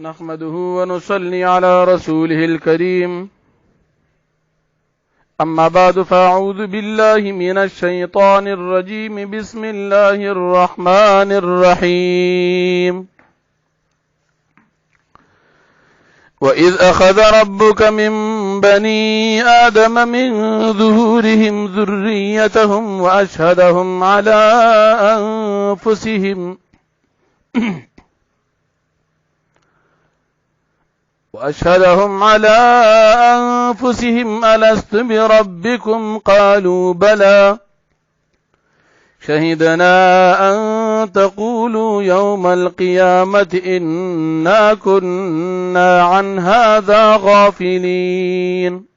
نحمده ونصلي على رسوله الكريم. أما بعد فأعوذ بالله من الشيطان الرجيم. بسم الله الرحمن الرحيم. وإذ أخذ ربك من بني آدم من ظهورهم ذريتهم وأشهدهم على أنفسهم ألست بربكم قالوا بلى شهدنا أن تقولوا يوم القيامة إنا كنا عن هذا غافلين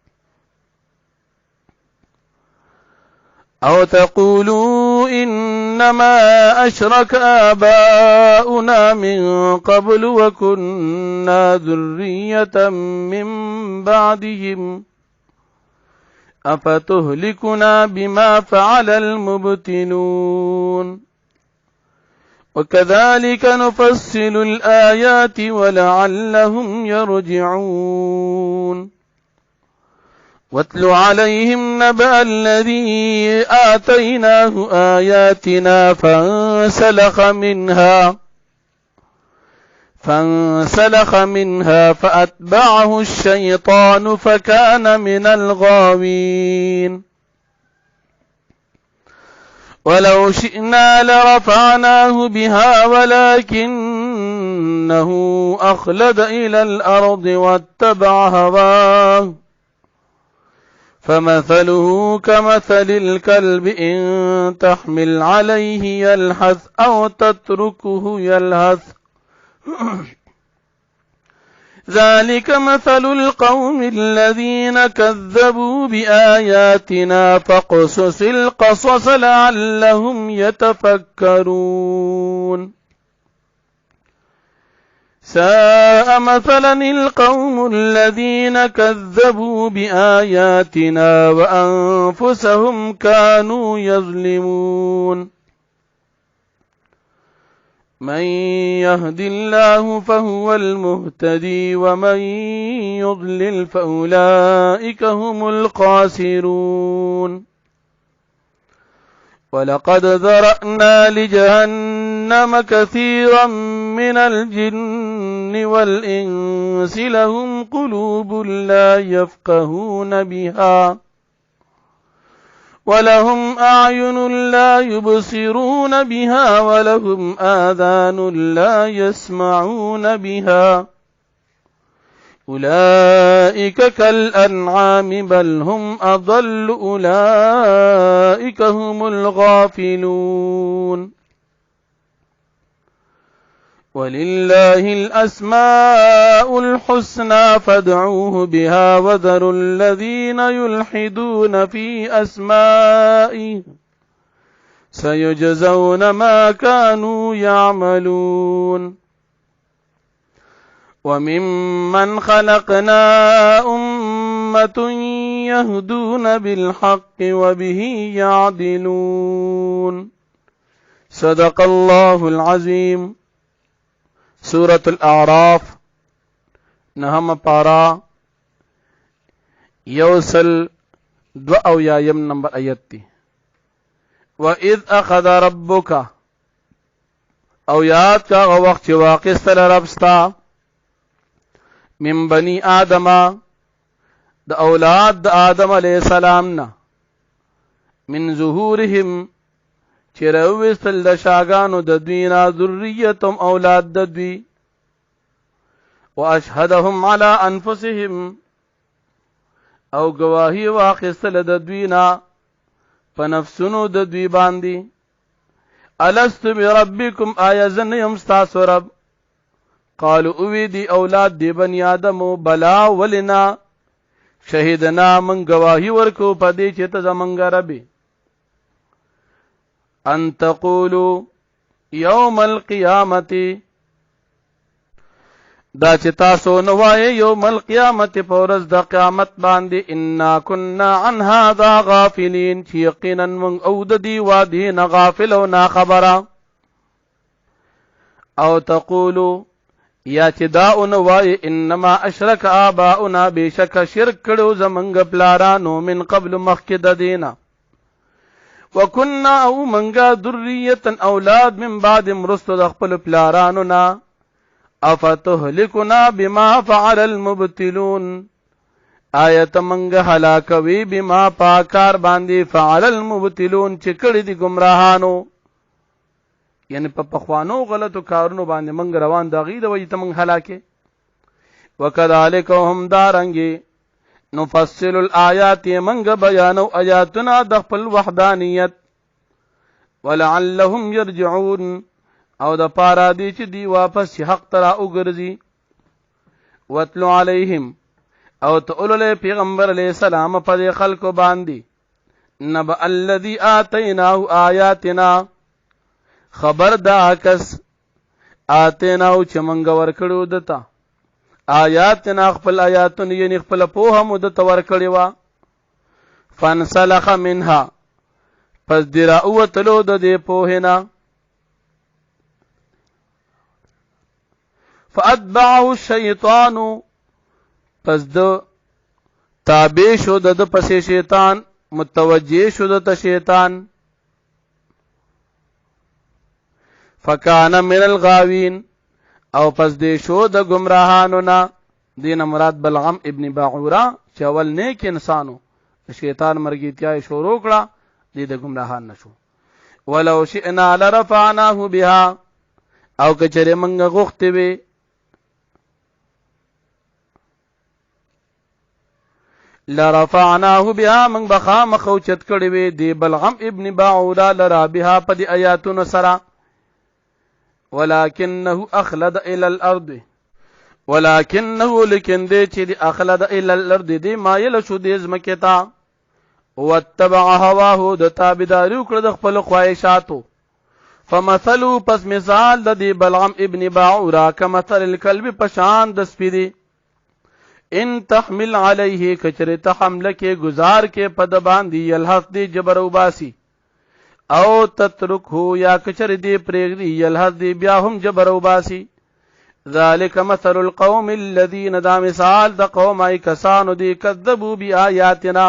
أو تقولوا إنما أشرك آباؤنا من قبل وكنا ذرية من بعدهم أفتهلكنا بما فعل المبتلون وكذلك نفصل الآيات ولعلهم يرجعون واتل عليهم نبأ الذي آتيناه آياتنا فانسلخ منها فأتبعه الشيطان فكان من الغاوين ولو شئنا لرفعناه بها ولكنه أخلد إلى الأرض واتبع هواه فمثله كمثل الكلب إن تحمل عليه يلهث أو تتركه يلهث ذلك مثل القوم الذين كذبوا بآياتنا فاقصص القصص لعلهم يتفكرون ساء مثلا القوم الذين كذبوا بآياتنا وأنفسهم كانوا يظلمون من يهد الله فهو المهتدي ومن يضلل فأولئك هم الخاسرون ولقد ذرأنا لجهنم كثيرا من الجن والإنس لهم قلوب لا يفقهون بها ولهم أعين لا يبصرون بها ولهم آذان لا يسمعون بها أولئك كالأنعام بل هم أضل أولئك هم الغافلون ولله الأسماء الحسنى فادعوه بها وذروا الذين يلحدون في أسمائه سيجزون ما كانوا يعملون وممن خلقنا أمة يهدون بالحق وبه يعدلون صدق الله العظيم. سورة الأعراف نهم پارا یوسل دو او یایم نمبر آیت تی. وَإِذْ أَخَذَ رَبُّكَ او یاد کا وقت واقستل ربستا من بنی آدم دا اولاد دا آدم علیہ السلامنا من ظهورهم چروستل دا شاگانو دا دوینا ذریتم اولاد دا دوی واشهدهم على انفسهم او گواہی واقستل دا دوینا پنفسنو دا دوی باندی الست بربکم آیا زن یمستاسو رب قالوا اوی دی اولاد دی بنی آدمو بلا ولنا شهدنا من گواہی ورکو پدی چیتا زمنگ ربی ان تقولوا یوم القیامتی دا چتاسو نوائے یوم القیامت پورز دا قیامت باندی انا کننا عن هذا غافلین چی یقینا من اود دی وادین غافل و نا خبرا او تقولوا یا چې دا اونوای انما اشرک آباؤنا بشک شرک کړو زمنګ پلارانو من قبل مخکې د دینا وکنا او منګه ذریه اولاد من بعد مرستو د خپل پلارانو نا افتهلكنا بما فعل المبتلون آیت منګه هلاکوي بما پاکار باندې فعل المبتلون چې کړي دي گمراهانو یعنی په پخوانو غلطو کارونو باندې منګ روان دغې د وجې ته منګ هلاکه وکذالک هم دارنګي نفصل الآیات منګ بیانو آیاتنا د خپل وحدانیت ولعلهم يرجعون او د پارا دی چې دی واپس حق ترا وګرځي وتلو علیهم او تقول پیغمبر علیہ السلام په خلق باندې نبأ الذی آتیناه آیاتنا خبر دا کس آتیناو چې منګ ورکړو دتا آیاتنا خپل آیاتن یعنی خپل پوها مدت ورکړی وا فانسلخ منها پس درا او تلو د دې پوهنا فاتبعه الشیطان پس د تابع شو د پسې شیطان متوجه شو د شیطان فکان من الغاوین او پس دې شو د گمراهانو نا دین مراد بلغم ابن باعورا چې اول نیک انسانو شیطان مرګیتیا شروع کړه دې د گمراهان نشو ولو شئنا لرفعناه بها او کچره منګه غوښتې وي لرفعناه بها من بخام خوچت کړي وي دی بلغم ابن باعورا لرا بها په آیاتونو سره ولكنه اخلد الى الارض ولكنه لكن دې چې اخلد الى الارض دې مایل شو دې زمکتا واتبع هواه د تابعداري وکړه د خپل خواهشاتو فمثلوا پس مثال د دې بلغم ابن باعورا کمثل الكلب پشان د سپیدي ان تحمل عليه کچره تحمل کې گزار کې پد باندې يلحق دې جبر وباسي او تترکو یا کچر دی پریغدی یلحظ دی بیا هم جبر و باسی ذالک مثل القوم الذین دا مثال دا قوم ای کسانو دی کذبو بی آیاتنا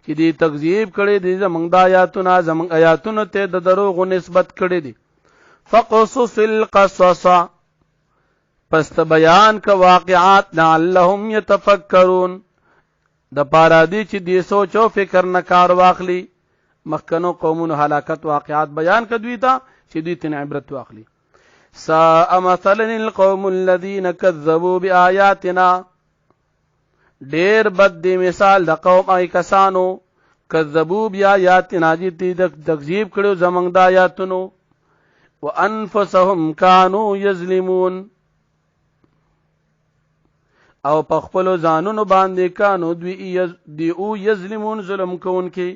چې دی تکذیب کړي دی زمنګ دا آیاتنا زمنګ آیاتونو ته د دروغ نسبت کړي دی فقصص القصص پس بیان کا واقعات لعلهم يتفکرون د پارا دی چې دی سوچو فکر نه کار واخلی مخکنو قومونو هلاکت واقعات بیان کدوی تا چې دوی تن عبرت واخلي ساء مثلا القوم الذين كذبوا بآياتنا ډیر بد دی مثال د قوم ای کسانو کذبوا بآياتنا چې تکذیب کړو زمنګ د آیاتونو وانفسهم كانوا يظلمون او په خپل ځانونو باندې کانو دوی او یظلمون ظلم کوونکي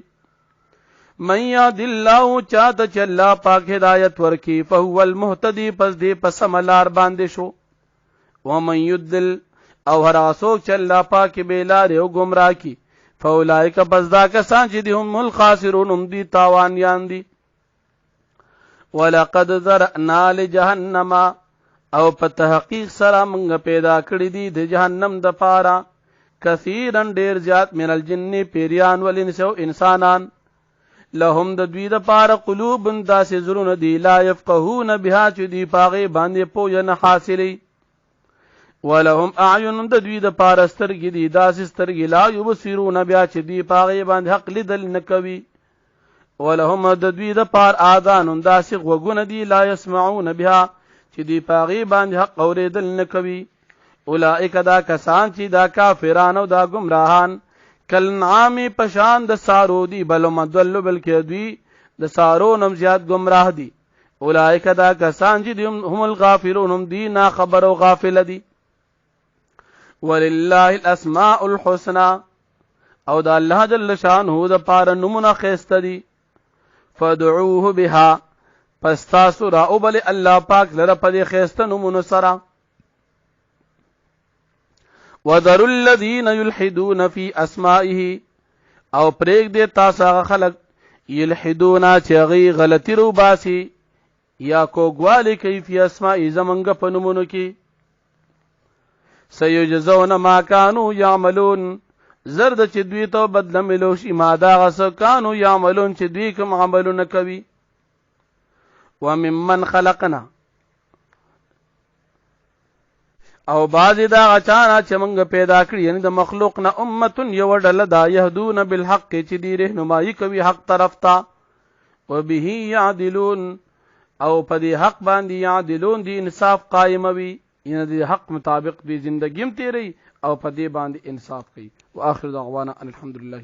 من یاد الله چاته چې الله پاک هدایت ورکی فهو المهتدی پس دی پس ملار باندې شو ومن یضل او هر اسوک چې الله پاک بیلار او گمراه کی فاولائک پس دا کسان چې هم الخاسرون هم دی تاوانیان دي ولقد ذرأنا لجهنم او په تحقیق سره موږ پیدا کړی دي د جهنم د پاره کثیرن ډیر زیات من الجن پیریان ولنس او انسانان لهم د دوی د پاره قلوب داسې زرونه دي لا يفقهون بها چې دی پاغه باندې پوهه نه حاصلې ولهم اعین د دوی د پاره سترګې دي داسې سترګې لا يبصرون بها چې دی پاغه باندې حق لیدل نه کوي ولهم د دوی د پاره اذان داسې غوګونه دي لا يسمعون بها چې دی پاغه باندې حق اوریدل نه کوي اولئک دا کسان چې دا کافرانو او دا گمراهان کلنعام پشان د سارو دی بل مدل بلکې دوی د سارو نم زیات گمراه دي اولئک دا کسان چې هم الغافلون هم دی نا خبر او غافل دي ولله الاسماء الحسنى او د الله جل شانه د پاره نمونه خسته دي فدعوه بها پس تاسو را او بل الله پاک لره په خسته نمونه سره وذروا الذين يلحدون في اسمائه او پریک دې تاسو هغه خلق یلحدون چې غي غلطی رو باسي یا کوګوالی کوي په اسماء زمنګ په نمونه کې سيجزون ما كانوا يعملون زرد چې دوی ته بدله ملو شي ما دا غس كانوا يعملون چې دوی کوم عملونه کوي. وممن خلقنا او بعضی دا غچانا چې موږ پیدا کړی یعنی د مخلوق نه امه یو ډله دا يهدون بالحق چې دی رهنمایي کوي حق طرف ته وبه يعدلون او په دې حق باندې يعدلون دي انصاف قائموي یعنی د حق مطابق دی زندگیم تیری او په دې باندې انصاف کوي. واخر دعوانا الحمدلله.